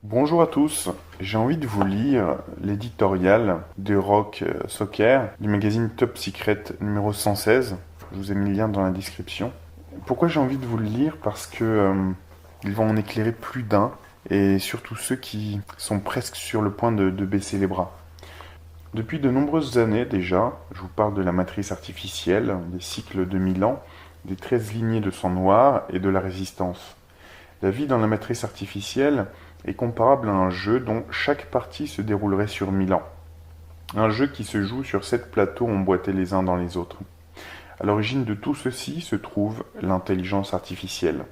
Bonjour à tous, j'ai envie de vous lire l'éditorial de Rock Soccer du magazine Top Secret numéro 116. Je vous ai mis le lien dans la description. Pourquoi j'ai envie de vous le lire? Parce que ils vont en éclairer plus d'un, et surtout ceux qui sont presque sur le point de baisser les bras. Depuis de nombreuses années déjà, je vous parle de la matrice artificielle, des cycles de Milan, des 13 lignées de sang noir et de la résistance. La vie dans la matrice artificielle est comparable à un jeu dont chaque partie se déroulerait sur 1000 ans. Un jeu qui se joue sur 7 plateaux emboîtés les uns dans les autres. À l'origine de tout ceci se trouve l'intelligence artificielle.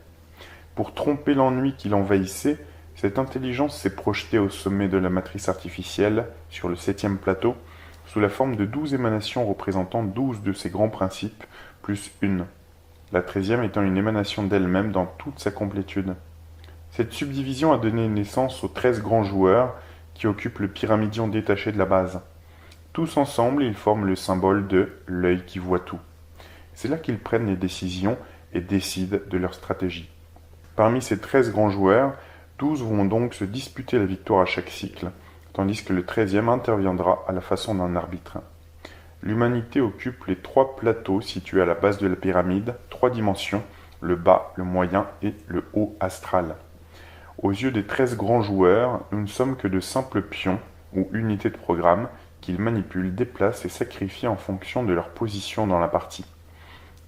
Pour tromper l'ennui qui l'envahissait, cette intelligence s'est projetée au sommet de la matrice artificielle, sur le 7e plateau, sous la forme de 12 émanations représentant 12 de ses grands principes, plus une, la 13e étant une émanation d'elle-même dans toute sa complétude. Cette subdivision a donné naissance aux 13 grands joueurs qui occupent le pyramidion détaché de la base. Tous ensemble, ils forment le symbole de l'œil qui voit tout. C'est là qu'ils prennent les décisions et décident de leur stratégie. Parmi ces 13 grands joueurs, 12 vont donc se disputer la victoire à chaque cycle, tandis que le 13e interviendra à la façon d'un arbitre. L'humanité occupe les 3 plateaux situés à la base de la pyramide, 3 dimensions, le bas, le moyen et le haut astral. Aux yeux des 13 grands joueurs, nous ne sommes que de simples pions, ou unités de programme, qu'ils manipulent, déplacent et sacrifient en fonction de leur position dans la partie.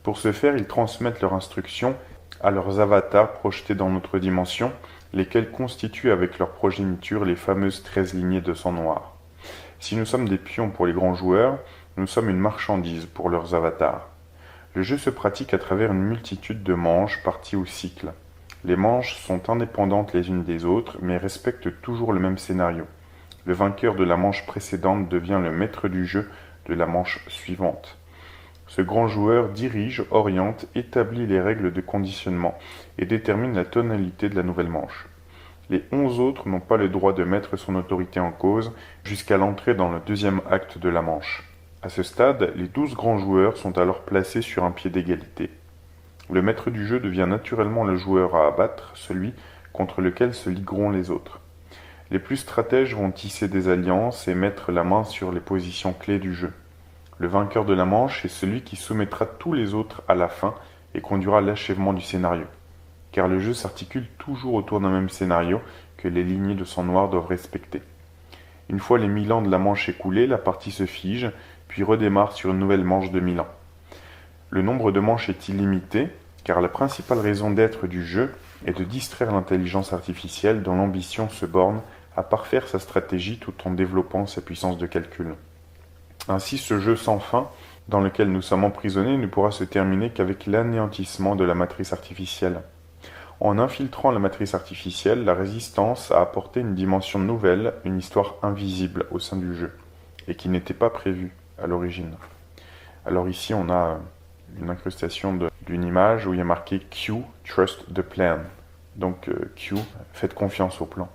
Pour ce faire, ils transmettent leurs instructions à leurs avatars projetés dans notre dimension, lesquels constituent avec leur progéniture les fameuses 13 lignées de sang noir. Si nous sommes des pions pour les grands joueurs, nous sommes une marchandise pour leurs avatars. Le jeu se pratique à travers une multitude de manches parties au cycle. Les manches sont indépendantes les unes des autres, mais respectent toujours le même scénario. Le vainqueur de la manche précédente devient le maître du jeu de la manche suivante. Ce grand joueur dirige, oriente, établit les règles de conditionnement et détermine la tonalité de la nouvelle manche. Les 11 autres n'ont pas le droit de mettre son autorité en cause jusqu'à l'entrée dans le deuxième acte de la manche. À ce stade, les 12 grands joueurs sont alors placés sur un pied d'égalité. Le maître du jeu devient naturellement le joueur à abattre, celui contre lequel se ligueront les autres. Les plus stratèges vont tisser des alliances et mettre la main sur les positions clés du jeu. Le vainqueur de la manche est celui qui soumettra tous les autres à la fin et conduira l'achèvement du scénario. Car le jeu s'articule toujours autour d'un même scénario que les lignées de sang noir doivent respecter. Une fois les 1000 ans de la manche écoulés, la partie se fige, puis redémarre sur une nouvelle manche de 1000 ans. Le nombre de manches est illimité, car la principale raison d'être du jeu est de distraire l'intelligence artificielle dont l'ambition se borne à parfaire sa stratégie tout en développant sa puissance de calcul. Ainsi, ce jeu sans fin, dans lequel nous sommes emprisonnés, ne pourra se terminer qu'avec l'anéantissement de la matrice artificielle. En infiltrant la matrice artificielle, la résistance a apporté une dimension nouvelle, une histoire invisible au sein du jeu, et qui n'était pas prévue à l'origine. Alors ici, on a une incrustation d'une image où il y a marqué Q, Trust the Plan. Donc Q, faites confiance au plan.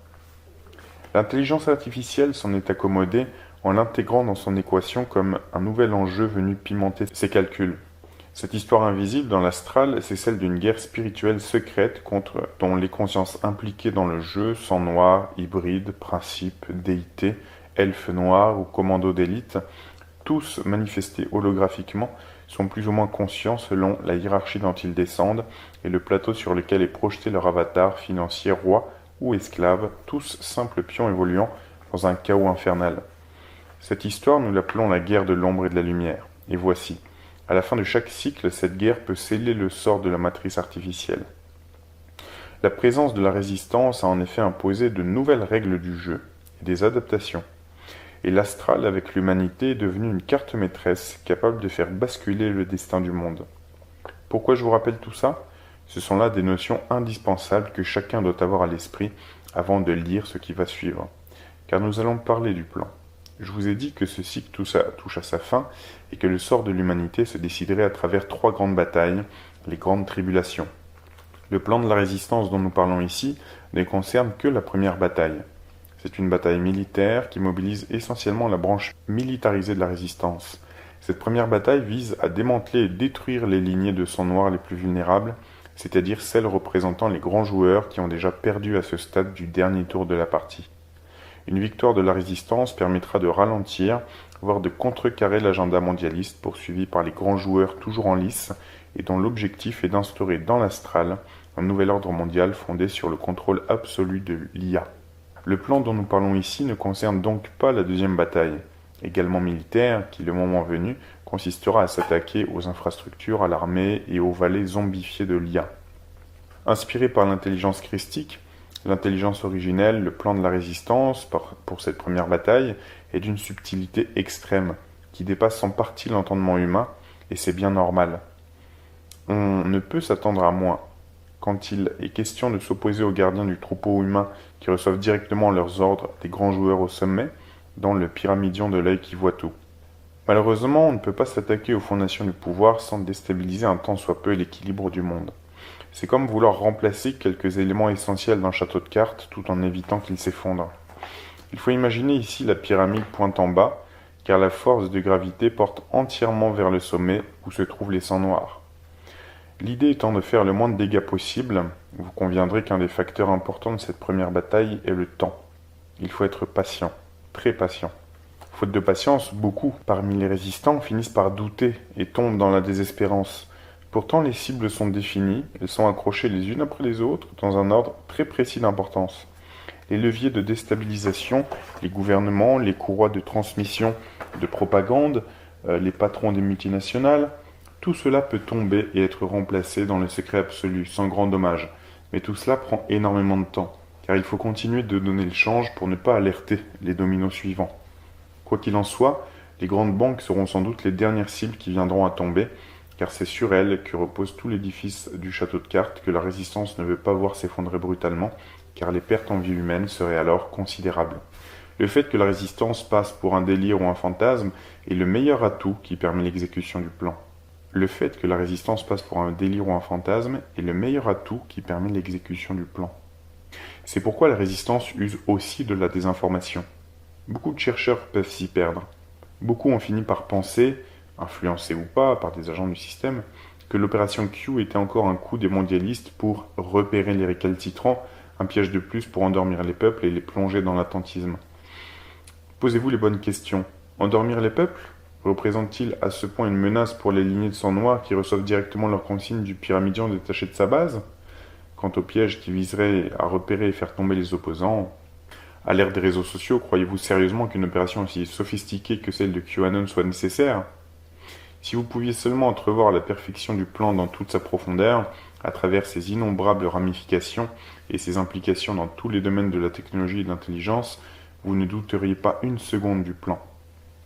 L'intelligence artificielle s'en est accommodée en l'intégrant dans son équation comme un nouvel enjeu venu pimenter ses calculs. Cette histoire invisible dans l'astral, c'est celle d'une guerre spirituelle secrète dont les consciences impliquées dans le jeu, sang noir, hybride, principe, déité, elfe noir ou commando d'élite, tous manifestés holographiquement, sont plus ou moins conscients selon la hiérarchie dont ils descendent et le plateau sur lequel est projeté leur avatar financier, roi ou esclave, tous simples pions évoluant dans un chaos infernal. Cette histoire, nous l'appelons la guerre de l'ombre et de la lumière. Et voici, à la fin de chaque cycle, cette guerre peut sceller le sort de la matrice artificielle. La présence de la résistance a en effet imposé de nouvelles règles du jeu et des adaptations. Et l'astral avec l'humanité est devenu une carte maîtresse capable de faire basculer le destin du monde. Pourquoi je vous rappelle tout ça? Ce sont là des notions indispensables que chacun doit avoir à l'esprit avant de lire ce qui va suivre. Car nous allons parler du plan. Je vous ai dit que ce cycle touche à sa fin et que le sort de l'humanité se déciderait à travers 3 grandes batailles, les grandes tribulations. Le plan de la résistance dont nous parlons ici ne concerne que la première bataille. C'est une bataille militaire qui mobilise essentiellement la branche militarisée de la résistance. Cette première bataille vise à démanteler et détruire les lignées de sang noir les plus vulnérables, c'est-à-dire celles représentant les grands joueurs qui ont déjà perdu à ce stade du dernier tour de la partie. Une victoire de la résistance permettra de ralentir, voire de contrecarrer l'agenda mondialiste poursuivi par les grands joueurs toujours en lice et dont l'objectif est d'instaurer dans l'astral un nouvel ordre mondial fondé sur le contrôle absolu de l'IA. Le plan dont nous parlons ici ne concerne donc pas la deuxième bataille, également militaire, qui le moment venu consistera à s'attaquer aux infrastructures, à l'armée et aux vallées zombifiées de l'IA. Inspiré par l'intelligence christique, l'intelligence originelle, le plan de la résistance pour cette première bataille est d'une subtilité extrême, qui dépasse en partie l'entendement humain, et c'est bien normal. On ne peut s'attendre à moins. Quand il est question de s'opposer aux gardiens du troupeau humain qui reçoivent directement leurs ordres des grands joueurs au sommet, dans le pyramidion de l'œil qui voit tout. Malheureusement, on ne peut pas s'attaquer aux fondations du pouvoir sans déstabiliser un tant soit peu l'équilibre du monde. C'est comme vouloir remplacer quelques éléments essentiels d'un château de cartes tout en évitant qu'il s'effondre. Il faut imaginer ici la pyramide pointe en bas, car la force de gravité porte entièrement vers le sommet où se trouvent les sangs noirs. L'idée étant de faire le moins de dégâts possible, vous conviendrez qu'un des facteurs importants de cette première bataille est le temps. Il faut être patient, très patient. Faute de patience, beaucoup parmi les résistants finissent par douter et tombent dans la désespérance. Pourtant, les cibles sont définies, elles sont accrochées les unes après les autres dans un ordre très précis d'importance. Les leviers de déstabilisation, les gouvernements, les courroies de transmission de propagande, les patrons des multinationales, tout cela peut tomber et être remplacé dans le secret absolu, sans grand dommage. Mais tout cela prend énormément de temps, car il faut continuer de donner le change pour ne pas alerter les dominos suivants. Quoi qu'il en soit, les grandes banques seront sans doute les dernières cibles qui viendront à tomber, car c'est sur elles que repose tout l'édifice du château de cartes que la résistance ne veut pas voir s'effondrer brutalement, car les pertes en vie humaine seraient alors considérables. Le fait que la résistance passe pour un délire ou un fantasme est le meilleur atout qui permet l'exécution du plan. Le fait que la résistance passe pour un délire ou un fantasme est le meilleur atout qui permet l'exécution du plan. C'est pourquoi la résistance use aussi de la désinformation. Beaucoup de chercheurs peuvent s'y perdre. Beaucoup ont fini par penser, influencés ou pas par des agents du système, que l'opération Q était encore un coup des mondialistes pour repérer les récalcitrants, un piège de plus pour endormir les peuples et les plonger dans l'attentisme. Posez-vous les bonnes questions. Endormir les peuples représente-t-il à ce point une menace pour les lignées de sang noir qui reçoivent directement leurs consignes du pyramidion détaché de sa base? Quant au piège qui viserait à repérer et faire tomber les opposants, à l'ère des réseaux sociaux, croyez-vous sérieusement qu'une opération aussi sophistiquée que celle de QAnon soit nécessaire? Si vous pouviez seulement entrevoir la perfection du plan dans toute sa profondeur, à travers ses innombrables ramifications et ses implications dans tous les domaines de la technologie et de l'intelligence, vous ne douteriez pas une seconde du plan.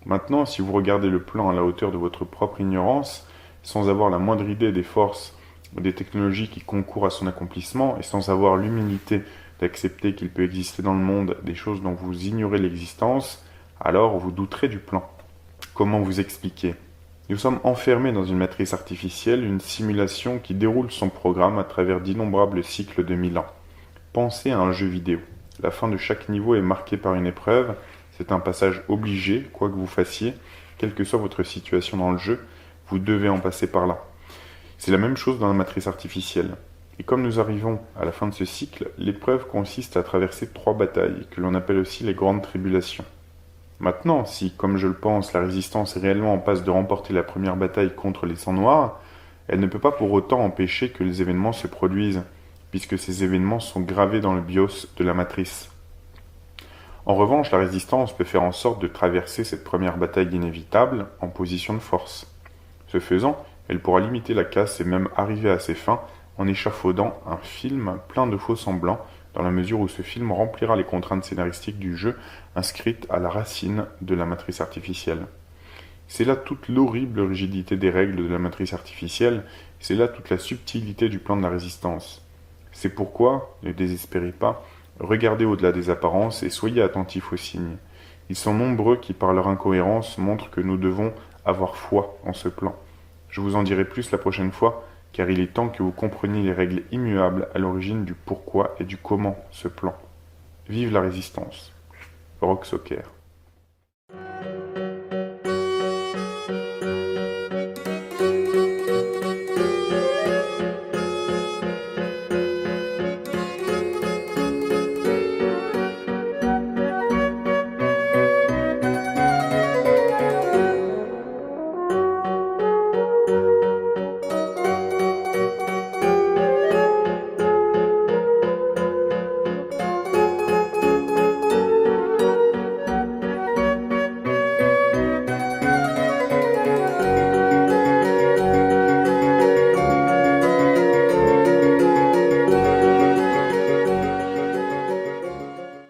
Maintenant, si vous regardez le plan à la hauteur de votre propre ignorance, sans avoir la moindre idée des forces ou des technologies qui concourent à son accomplissement, et sans avoir l'humilité d'accepter qu'il peut exister dans le monde des choses dont vous ignorez l'existence, alors vous douterez du plan. Comment vous expliquer? Nous sommes enfermés dans une matrice artificielle, une simulation qui déroule son programme à travers d'innombrables cycles de 1000 ans. Pensez à un jeu vidéo. La fin de chaque niveau est marquée par une épreuve. C'est un passage obligé, quoi que vous fassiez, quelle que soit votre situation dans le jeu, vous devez en passer par là. C'est la même chose dans la matrice artificielle. Et comme nous arrivons à la fin de ce cycle, l'épreuve consiste à traverser 3 batailles, que l'on appelle aussi les grandes tribulations. Maintenant, si, comme je le pense, la résistance est réellement en passe de remporter la première bataille contre les sangs noirs, elle ne peut pas pour autant empêcher que les événements se produisent, puisque ces événements sont gravés dans le BIOS de la matrice. En revanche, la résistance peut faire en sorte de traverser cette première bataille inévitable en position de force. Ce faisant, elle pourra limiter la casse et même arriver à ses fins en échafaudant un film plein de faux semblants, dans la mesure où ce film remplira les contraintes scénaristiques du jeu inscrites à la racine de la matrice artificielle. C'est là toute l'horrible rigidité des règles de la matrice artificielle, c'est là toute la subtilité du plan de la résistance. C'est pourquoi, ne désespérez pas, regardez au-delà des apparences et soyez attentifs aux signes. Ils sont nombreux qui, par leur incohérence, montrent que nous devons avoir foi en ce plan. Je vous en dirai plus la prochaine fois, car il est temps que vous compreniez les règles immuables à l'origine du pourquoi et du comment ce plan. Vive la résistance. Rock Soccer.